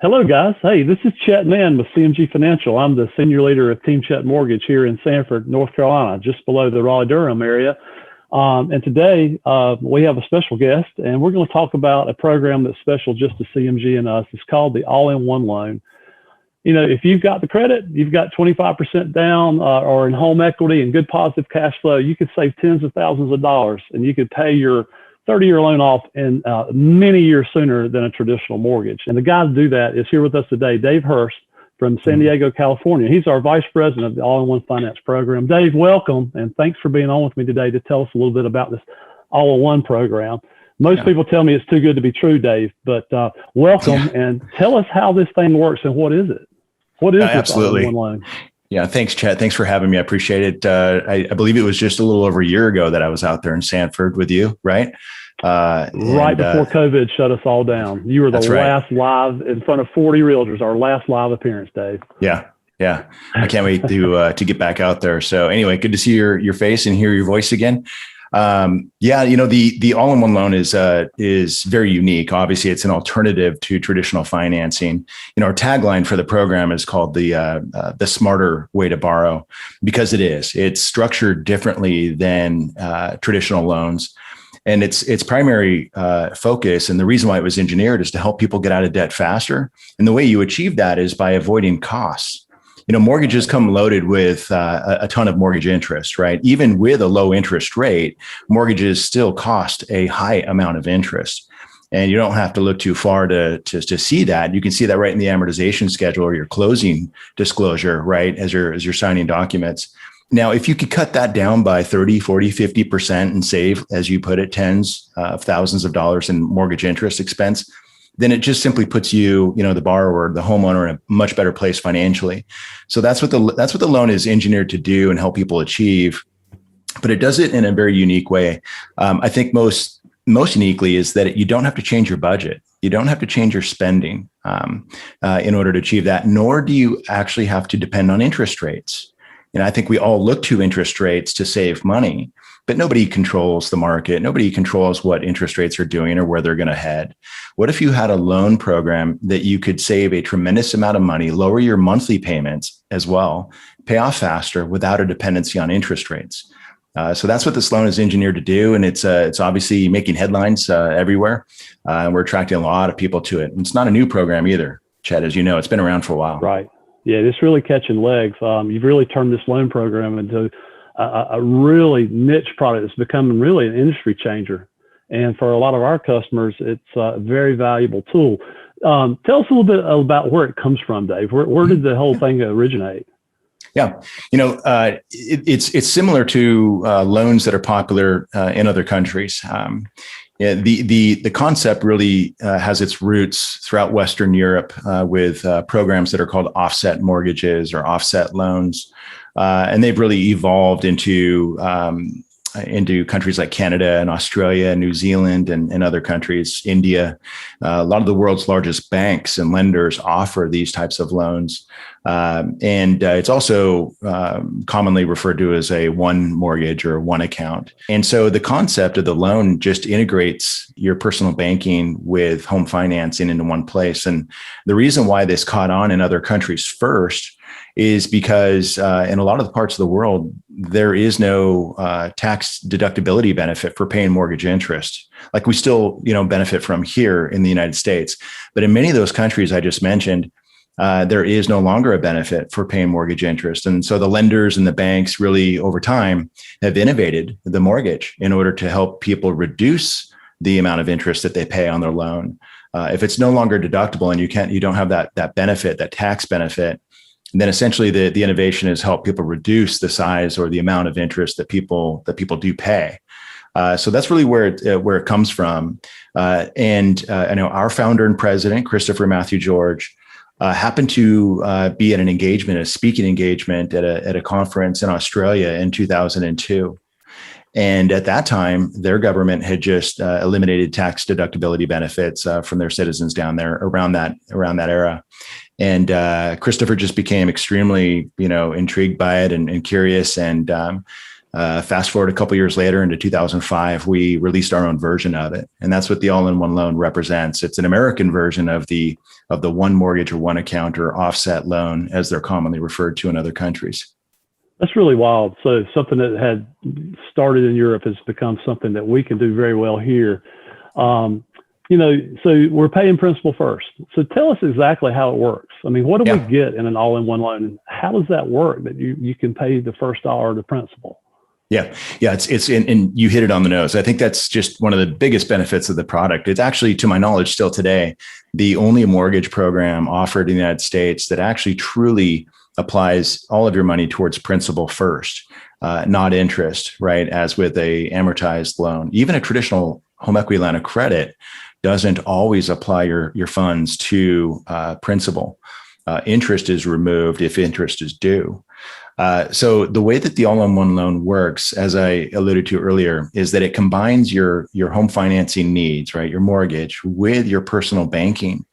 Hello, guys. Hey, this is Chet Mann with CMG Financial. I'm the senior leader of Team Chet Mortgage here in Sanford, North Carolina, just below the Raleigh-Durham area. And today we have a special guest, and we're going to talk about a program that's special just to CMG and us. It's called the All-in-One Loan. You know, if you've got the credit, you've got 25% down or in home equity and good positive cash flow, you could save tens of thousands of dollars, and you could pay your 30-year loan off in many years sooner than a traditional mortgage. And the guy to do that is here with us today, Dave Hurst from San Diego, California. He's our vice president of the All-in-One Finance program. Dave, welcome, and thanks for being on with me today to tell us a little bit about this All-in-One program. Most people tell me it's too good to be true, Dave, but welcome and tell us how this thing works and what is it? What is this All-in-One loan? Yeah, thanks, Chet. Thanks for having me. I appreciate it. I believe it was just a little over a year ago that I was out there in Sanford with you, right? Right before COVID shut us all down. You were the last live in front of 40 realtors, our last live appearance, Dave. Yeah. I can't wait to get back out there. So anyway, good to see your face and hear your voice again. The all-in-one loan is very unique. Obviously, it's an alternative to traditional financing. You know, our tagline for the program is called the smarter way to borrow, because it's structured differently than traditional loans. And its primary focus, and the reason why it was engineered, is to help people get out of debt faster. And the way you achieve that is by avoiding costs. You know, mortgages come loaded with a ton of mortgage interest, right? Even with a low interest rate, mortgages still cost a high amount of interest. And you don't have to look too far to see that. You can see that right in the amortization schedule or your closing disclosure, right, as you're signing documents. Now, if you could cut that down by 30, 40, 50% and save, as you put it, tens of thousands of dollars in mortgage interest expense, then it just simply puts you, the borrower, the homeowner, in a much better place financially. So that's what the loan is engineered to do and help people achieve. But it does it in a very unique way. I think most uniquely is that you don't have to change your budget. You don't have to change your spending in order to achieve that, nor do you actually have to depend on interest rates. And I think we all look to interest rates to save money, but nobody controls the market. Nobody controls what interest rates are doing or where they're going to head. What if you had a loan program that you could save a tremendous amount of money, lower your monthly payments as well, pay off faster without a dependency on interest rates? So that's what this loan is engineered to do. And it's obviously making headlines everywhere. And we're attracting a lot of people to it. And it's not a new program either, Chet, as you know. It's been around for a while. Right. Yeah, it's really catching legs. You've really turned this loan program into a really niche product. It's becoming really an industry changer. And for a lot of our customers, it's a very valuable tool. Tell us a little bit about where it comes from, Dave. Where did the whole thing originate? Yeah, it's similar to loans that are popular in other countries. The concept really has its roots throughout Western Europe with programs that are called offset mortgages or offset loans. And they've really evolved into countries like Canada and Australia, New Zealand, and other countries, India. A lot of the world's largest banks and lenders offer these types of loans. And it's also commonly referred to as a one mortgage or one account. And so the concept of the loan just integrates your personal banking with home financing into one place. And the reason why this caught on in other countries first is because in a lot of the parts of the world, there is no tax deductibility benefit for paying mortgage interest, like we still, benefit from here in the United States. But in many of those countries I just mentioned, there is no longer a benefit for paying mortgage interest. And so the lenders and the banks really over time have innovated the mortgage in order to help people reduce the amount of interest that they pay on their loan. If it's no longer deductible and you don't have that benefit, that tax benefit, then essentially the innovation is help people reduce the size or the amount of interest that people do pay. So that's really where it comes from. And I know our founder and president, Christopher Matthew George, happened to be at a speaking engagement at a conference in Australia in 2002. And at that time, their government had just eliminated tax deductibility benefits from their citizens down there around that era. And Christopher just became extremely, intrigued by it and curious, and Fast forward a couple years later into 2005, we released our own version of it. And that's what the all-in-one loan represents. It's an American version of the one mortgage or one account or offset loan, as they're commonly referred to in other countries. That's really wild. So something that had started in Europe has become something that we can do very well here. So we're paying principal first. So tell us exactly how it works. I mean, what do we get in an all-in-one loan, and how does that work that you can pay the first dollar to principal? Yeah. And you hit it on the nose. I think that's just one of the biggest benefits of the product. It's actually, to my knowledge, still today, the only mortgage program offered in the United States that actually truly applies all of your money towards principal first, not interest, right? As with a amortized loan. Even a traditional home equity line of credit doesn't always apply your funds to principal. Interest is removed if interest is due. So the way that the all-in-one loan works, as I alluded to earlier, is that it combines your home financing needs, right? Your mortgage with your personal banking,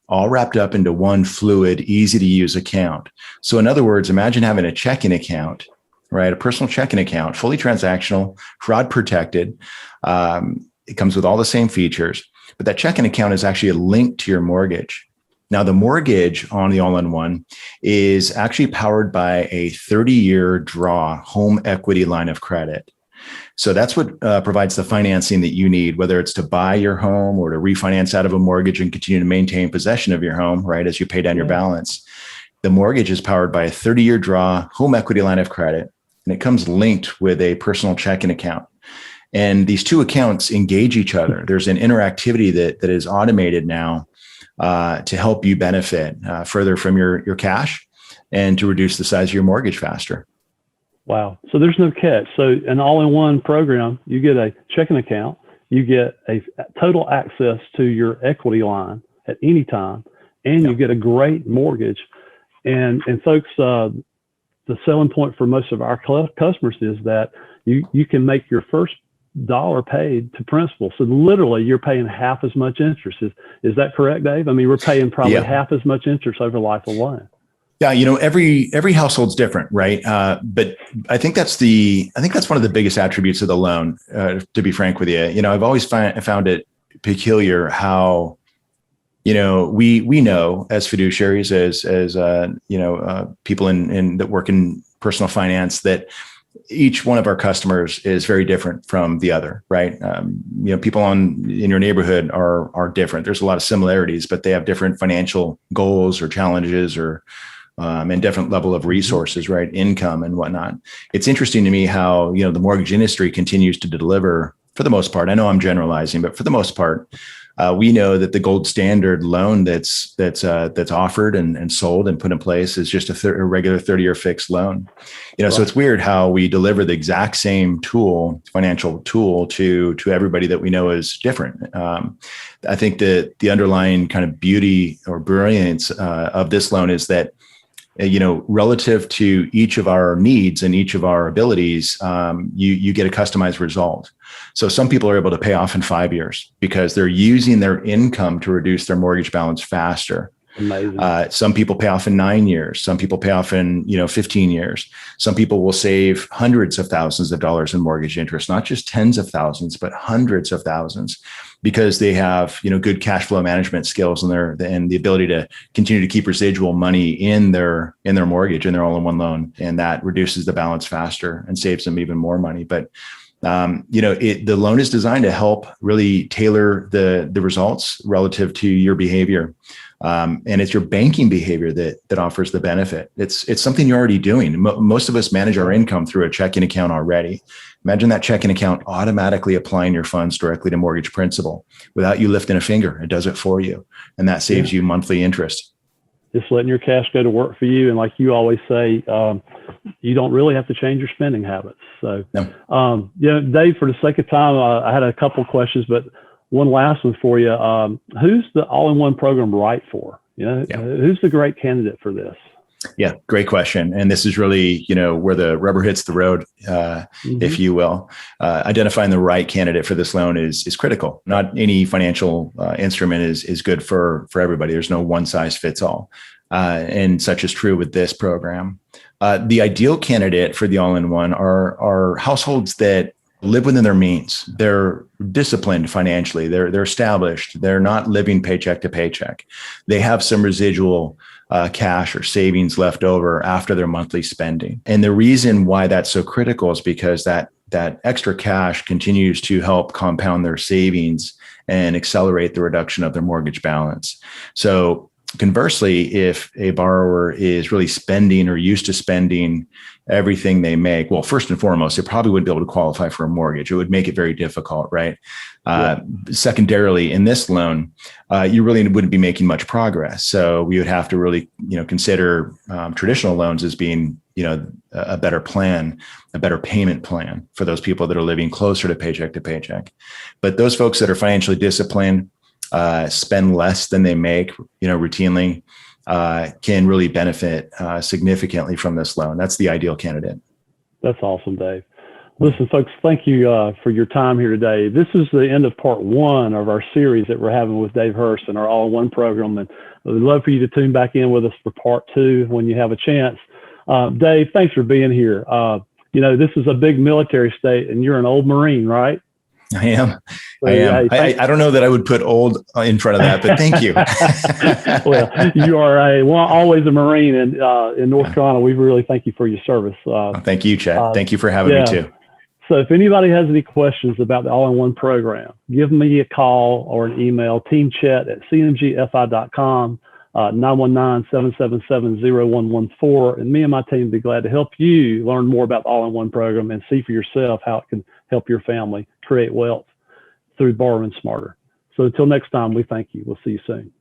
all wrapped up into one fluid, easy to use account. So in other words, imagine having a checking account, right? A personal checking account, fully transactional, fraud protected. It comes with all the same features, but that checking account is actually a link to your mortgage. Now, the mortgage on the all-in-one is actually powered by a 30-year draw home equity line of credit. So that's what provides the financing that you need, whether it's to buy your home or to refinance out of a mortgage and continue to maintain possession of your home, right, as you pay down your balance. The mortgage is powered by a 30-year draw home equity line of credit, and it comes linked with a personal checking account. And these two accounts engage each other. There's an interactivity that is automated now to help you benefit further from your cash and to reduce the size of your mortgage faster. Wow. So there's no catch. So an all-in-one program, you get a checking account, you get a total access to your equity line at any time, and you get a great mortgage. And folks, the selling point for most of our customers is that you can make your first dollar paid to principal. So literally you're paying half as much interest. Is that correct, Dave? I mean, we're paying probably half as much interest over life of loan. Yeah, every household's different, right? But I think that's one of the biggest attributes of the loan. To be frank with you, I've always found it peculiar how, we know as fiduciaries, as people that work in personal finance, that each one of our customers is very different from the other, right? People in your neighborhood are different. There's a lot of similarities, but they have different financial goals or challenges or and different level of resources, right? Income and whatnot. It's interesting to me how, the mortgage industry continues to deliver, for the most part. I know I'm generalizing, but for the most part, we know that the gold standard loan that's offered and sold and put in place is just a regular 30-year fixed loan. So it's weird how we deliver the exact same financial tool to everybody that we know is different. I think that the underlying kind of beauty or brilliance of this loan is that, relative to each of our needs and each of our abilities, you get a customized result. So some people are able to pay off in 5 years because they're using their income to reduce their mortgage balance faster. Amazing. Some people pay off in 9 years. Some people pay off in 15 years. Some people will save hundreds of thousands of dollars in mortgage interest, not just tens of thousands, but hundreds of thousands, because they have good cash flow management skills and the ability to continue to keep residual money in their mortgage, in their all-in-one loan, and that reduces the balance faster and saves them even more money. But the loan is designed to help really tailor the results relative to your behavior. And it's your banking behavior that offers the benefit. It's something you're already doing. Most of us manage our income through a checking account already. Imagine that checking account automatically applying your funds directly to mortgage principal without you lifting a finger. It does it for you. And that saves you monthly interest. Just letting your cash go to work for you. And like you always say, you don't really have to change your spending habits. So, Dave, for the sake of time, I had a couple questions, but one last one for you. Who's the all-in-one program right for? Who's the great candidate for this? Yeah, great question. And this is really, where the rubber hits the road, if you will. Identifying the right candidate for this loan is critical. Not any financial instrument is good for everybody. There's no one size fits all. And such is true with this program. The ideal candidate for the all-in-one are households that live within their means. They're disciplined financially. They're established. They're not living paycheck to paycheck. They have some residual cash or savings left over after their monthly spending. And the reason why that's so critical is because that extra cash continues to help compound their savings and accelerate the reduction of their mortgage balance. So conversely, if a borrower is really spending or used to spending everything they make, well, first and foremost, they probably wouldn't be able to qualify for a mortgage. It would make it very difficult, right? Yeah. Secondarily, in this loan, you really wouldn't be making much progress. So we would have to really, consider traditional loans as being, a better plan, a better payment plan for those people that are living closer to paycheck. But those folks that are financially disciplined, spend less than they make, routinely, can really benefit significantly from this loan. That's the ideal candidate. That's awesome, Dave. Listen, folks, thank you for your time here today. This is the end of part 1 of our series that we're having with Dave Hurst and our all-in-one program. And we'd love for you to tune back in with us for part 2 when you have a chance. Dave, thanks for being here. This is a big military state, and you're an old Marine, right? I am. I don't know that I would put old in front of that, but thank you. Well, you are always a Marine in North Carolina. We really thank you for your service. Thank you, Chet. Thank you for having me too. So if anybody has any questions about the all-in-one program, give me a call or an email, teamchet@cmgfi.com, 919-777-0114. And me and my team would be glad to help you learn more about the all-in-one program and see for yourself how it can help your family create wealth through borrowing smarter. So until next time, we thank you. We'll see you soon.